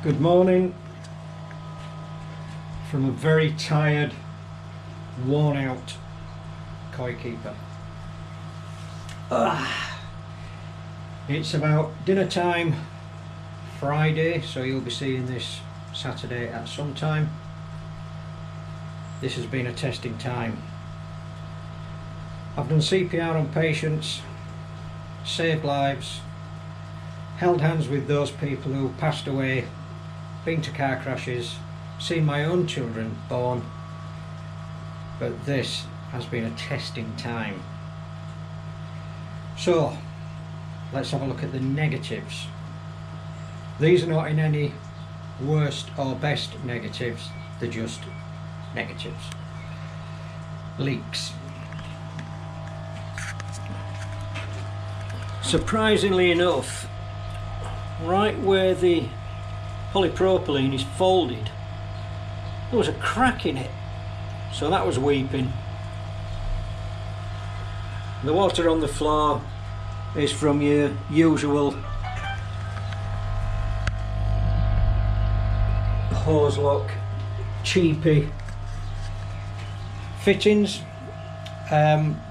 Good morning from a very tired, worn out koi keeper. It's about dinner time Friday, so you'll be seeing this Saturday at some time. This has been a testing time. I've done CPR on patients, saved lives, held hands with those people who passed away, been to car crashes, seen my own children born, but this has been a testing time. So let's have a look at the negatives. These are not in any worst or best negatives, they're just negatives. Leaks. Surprisingly enough, right where the polypropylene is folded, there was a crack in it, so that was weeping. The water on the floor is from your usual hose lock cheapy fittings.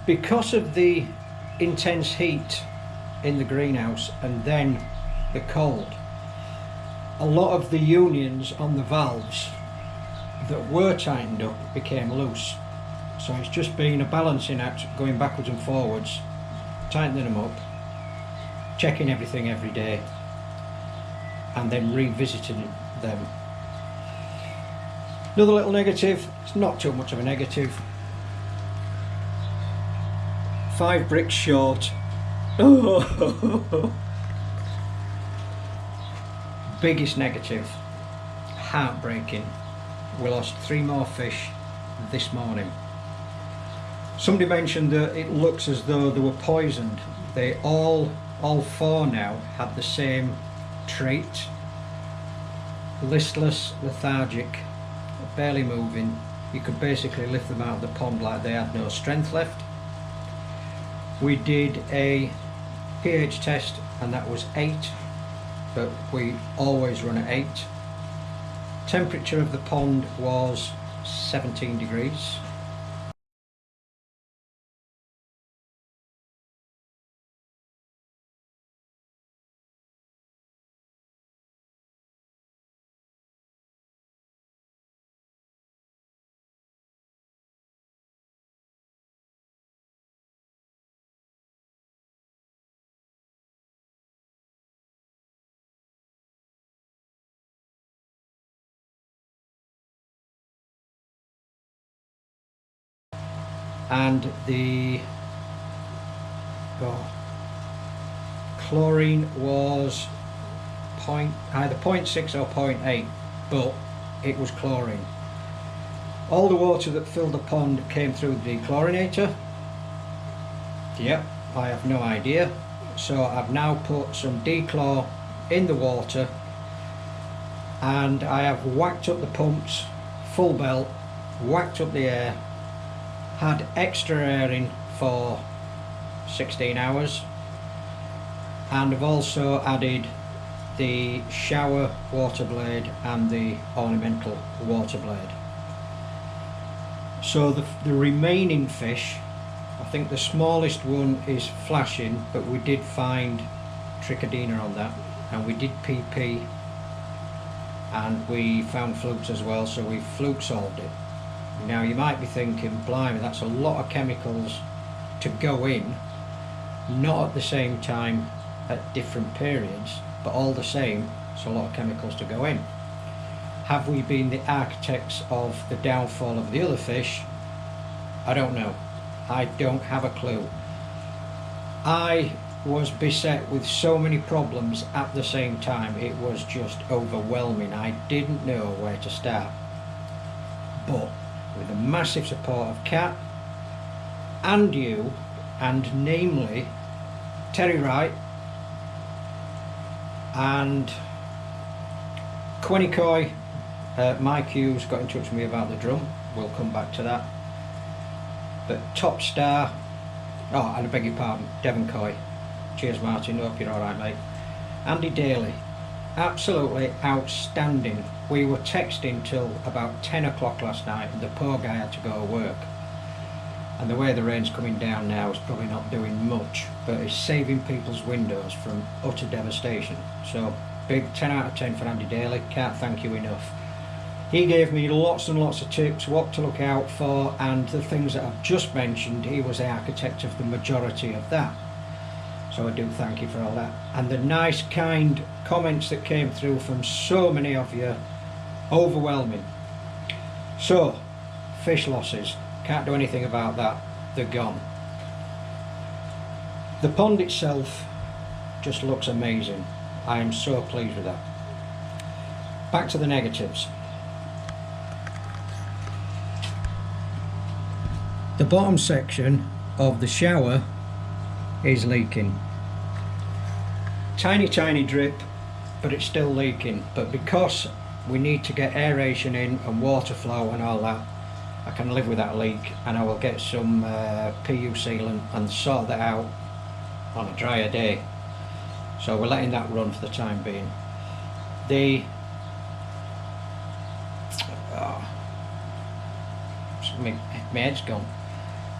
Because of the intense heat in the greenhouse and then the cold, a lot of the unions on the valves that were tightened up became loose, so it's just been a balancing act, going backwards and forwards, tightening them up, checking everything every day, and then revisiting them. Another little negative, it's not too much of a negative, 5 bricks short. Biggest negative, heartbreaking, we lost 3 more fish this morning. Somebody mentioned that it looks as though they were poisoned. They all 4 now had the same trait: listless, lethargic, barely moving. You could basically lift them out of the pond like they had no strength left. We did a pH test and that was 8, but we always run at 8. Temperature of the pond was 17 degrees. And the chlorine was either 0.6 or 0.8, but it was chlorine. All the water that filled the pond came through the dechlorinator. Yep, I have no idea. So I've now put some dechlor in the water, and I have whacked up the pumps full belt, whacked up the air, had extra air in for 16 hours, and I've also added the shower water blade and the ornamental water blade. So the remaining fish, I think the smallest one is flashing, but we did find trichodina on that, and we did PP, and we found flukes as well, so we fluke solved it. Now you might be thinking, blimey, that's a lot of chemicals to go in, not at the same time at different periods, but all the same, it's a lot of chemicals to go in. Have we been the architects of the downfall of the other fish? I don't know. I don't have a clue. I was beset with so many problems at the same time, it was just overwhelming. I didn't know where to start. But with the massive support of Kat and you, and namely Terry Wright and Quenicoi, Mike Hughes got in touch with me about the drum, we'll come back to that. But top star, oh, and I beg your pardon, Devon Coy. Cheers Martin, hope you're alright mate. Andy Daly, absolutely outstanding. We were texting till about 10 o'clock last night, and the poor guy had to go to work. And the way the rain's coming down now is probably not doing much, but it's saving people's windows from utter devastation. So big 10 out of 10 for Andy Daly, can't thank you enough. He gave me lots and lots of tips, what to look out for, and the things that I've just mentioned, he was the architect of the majority of that. So I do thank you for all that. And the nice, kind comments that came through from so many of you, overwhelming. So, fish losses, can't do anything about that, they're gone. The pond itself just looks amazing. I am so pleased with that. Back to the negatives. The bottom section of the shower is leaking. Tiny drip, but it's still leaking. But because we need to get aeration in and water flow and all that, I can live with that leak, and I will get some PU sealant and sort that out on a drier day. So we're letting that run for the time being. My head's gone.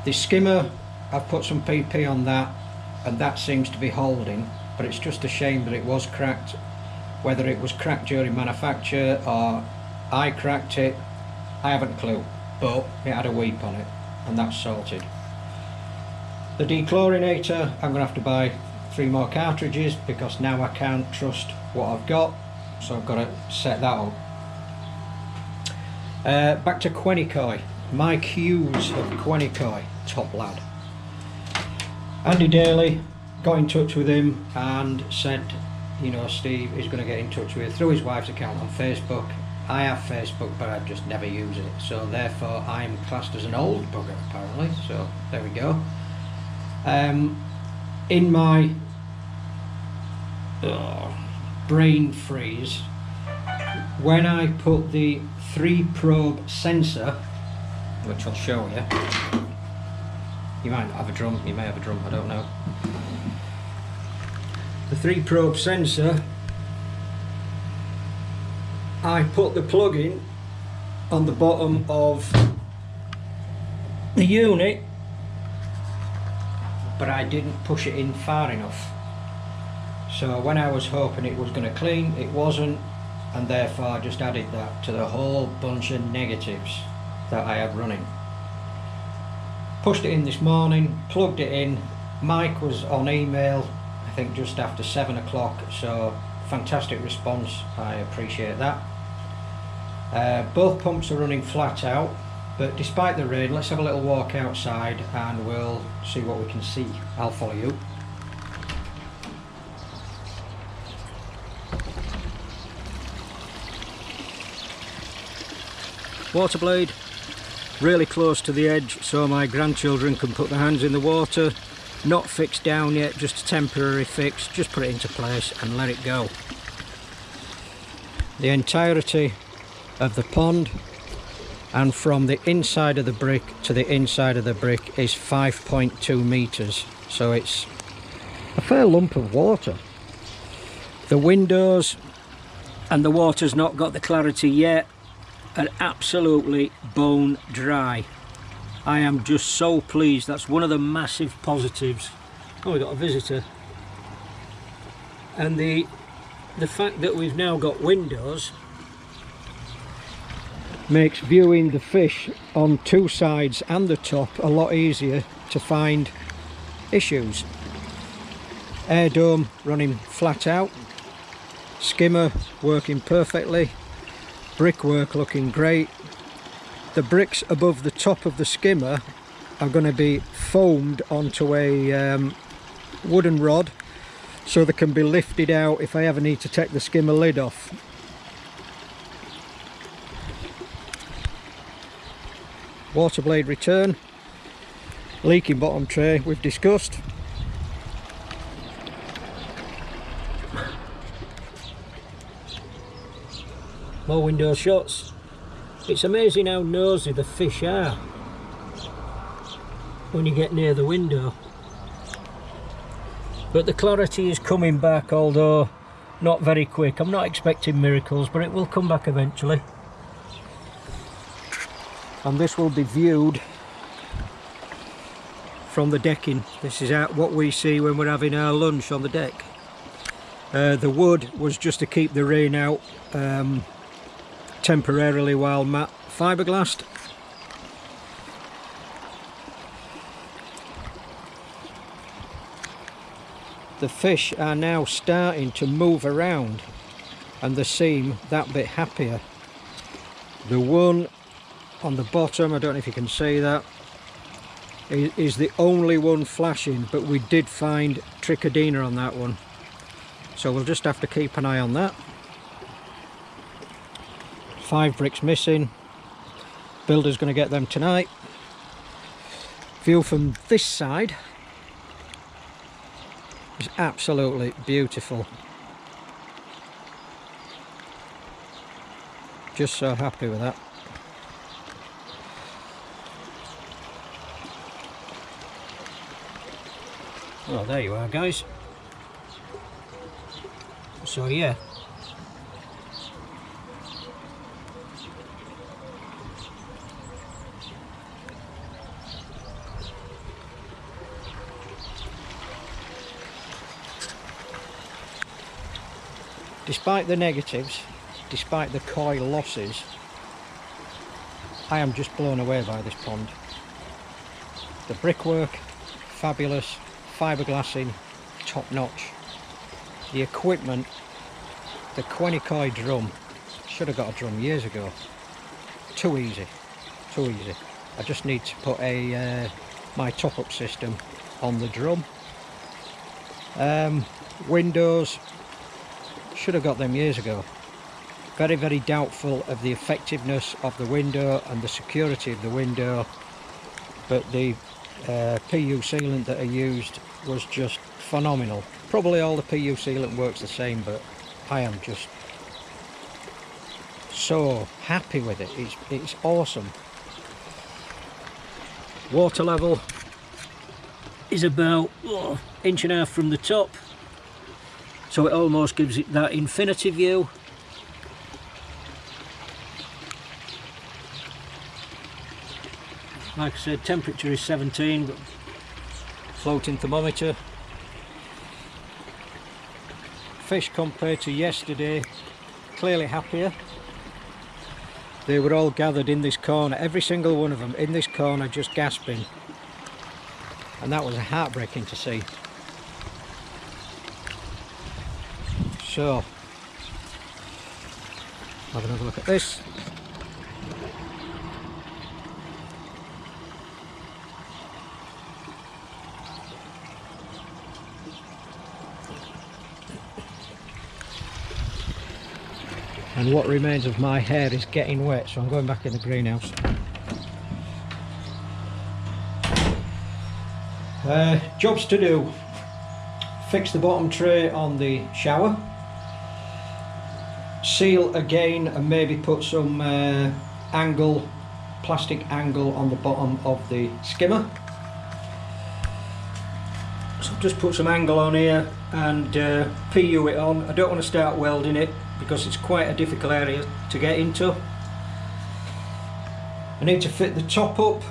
The skimmer, I've put some PP on that, and that seems to be holding, but it's just a shame that it was cracked. Whether it was cracked during manufacture or I cracked it, I haven't a clue, but it had a weep on it, and that's salted. The dechlorinator, I'm going to have to buy 3 more cartridges because now I can't trust what I've got, so I've got to set that up. Back to Quenicoy. Mike Hughes of Quenicoy, top lad. Andy Daly, got in touch with him and said, you know, Steve is going to get in touch with you through his wife's account on Facebook. I have Facebook, but I just never use it, so therefore I'm classed as an old bugger apparently, so there we go. In my brain freeze, when I put the 3-probe sensor, which I'll show you, you might not have a drum, you may have a drum, I don't know. The 3-probe sensor, I put the plug in on the bottom of the unit, but I didn't push it in far enough. So when I was hoping it was going to clean, it wasn't, and therefore I just added that to the whole bunch of negatives that I had running. Pushed it in this morning, plugged it in. Mike was on email, I think just after 7 o'clock, so fantastic response, I appreciate that. Both pumps are running flat out, but despite the rain, let's have a little walk outside and we'll see what we can see. I'll follow you. Water blade really close to the edge so my grandchildren can put their hands in the water. Not fixed down yet, just a temporary fix, just put it into place and let it go. The entirety of the pond, and from the inside of the brick to the inside of the brick, is 5.2 meters, so it's a fair lump of water. The windows, and the water's not got the clarity yet, are absolutely bone dry. I am just so pleased. That's one of the massive positives. Oh, we got a visitor. And the fact that we've now got windows makes viewing the fish on 2 sides and the top a lot easier to find issues. Air dome running flat out, skimmer working perfectly, brickwork looking great. The bricks above the top of the skimmer are going to be foamed onto a wooden rod so they can be lifted out if I ever need to take the skimmer lid off. Water blade return, leaking bottom tray we've discussed. More window shots. It's amazing how nosy the fish are when you get near the window. But the clarity is coming back, although not very quick. I'm not expecting miracles, but it will come back eventually. And this will be viewed from the decking. This is what we see when we're having our lunch on the deck. The wood was just to keep the rain out temporarily while Matt fiberglassed. The fish are now starting to move around and they seem that bit happier. The one on the bottom, I don't know if you can see that, is the only one flashing, but we did find Trichodina on that one. So we'll just have to keep an eye on that. 5 bricks missing. Builder's going to get them tonight. View from this side is absolutely beautiful. Just so happy with that. Well, there you are, guys. So yeah, despite the negatives, despite the koi losses, I am just blown away by this pond. The brickwork, fabulous. Fiberglassing, top notch. The equipment, the Quenicoi drum, should have got a drum years ago. Too easy, too easy. I just need to put my top-up system on the drum. Windows, should have got them years ago. Very, very doubtful of the effectiveness of the window and the security of the window, but the PU sealant that I used was just phenomenal. Probably all the PU sealant works the same, but I am just so happy with it. It's awesome. Water level is about 1.5 inches from the top, so it almost gives it that infinity view. Like I said, temperature is 17, but floating thermometer. Fish compared to yesterday, clearly happier. They were all gathered in this corner, every single one of them in this corner, just gasping. And that was heartbreaking to see. So, have another look at this. And what remains of my hair is getting wet, so I'm going back in the greenhouse. Jobs to do. Fix the bottom tray on the shower. Seal again and maybe put some plastic angle on the bottom of the skimmer. So just put some angle on here and PU it on. I don't want to start welding it because it's quite a difficult area to get into. I need to fit the top up,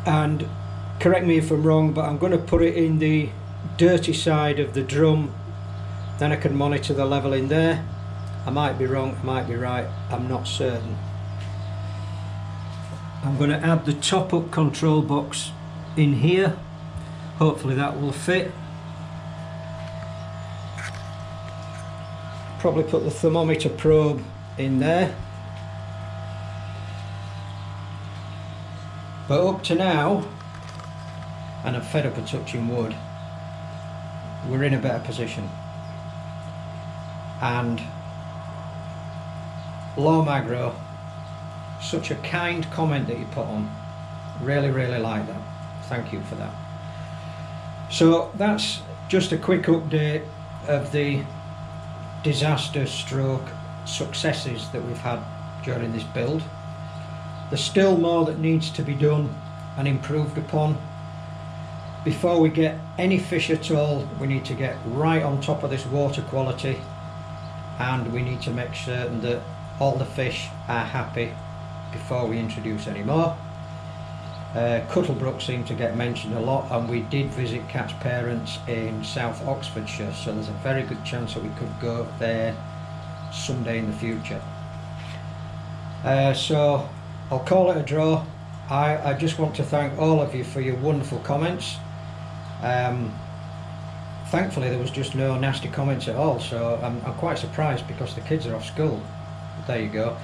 and correct me if I'm wrong, but I'm going to put it in the dirty side of the drum, then I can monitor the level in there. I might be wrong, I might be right, I'm not certain. I'm going to add the top up control box in here, hopefully that will fit. Probably put the thermometer probe in there. But up to now, and I'm fed up of touching wood, we're in a better position. And Lomagro, such a kind comment that you put on, really like that. Thank you for that. So that's just a quick update of the disaster stroke successes that we've had during this build. There's still more that needs to be done and improved upon. Before we get any fish at all, we need to get right on top of this water quality. and we need to make certain that all the fish are happy before we introduce any more. Cuttlebrook seemed to get mentioned a lot, and we did visit Cat's parents in South Oxfordshire, so there's a very good chance that we could go there someday in the future. So I'll call it a draw. I just want to thank all of you for your wonderful comments. Thankfully there was just no nasty comments at all, so I'm quite surprised because the kids are off school. There you go.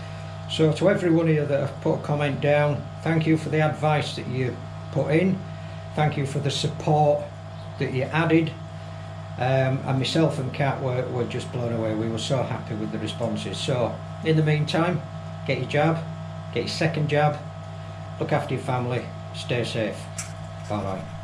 So to everyone here that have put a comment down, thank you for the advice that you put in, thank you for the support that you added, and myself and Kat were just blown away. We were so happy with the responses. So in the meantime, get your jab, get your second jab, look after your family, stay safe. Bye bye.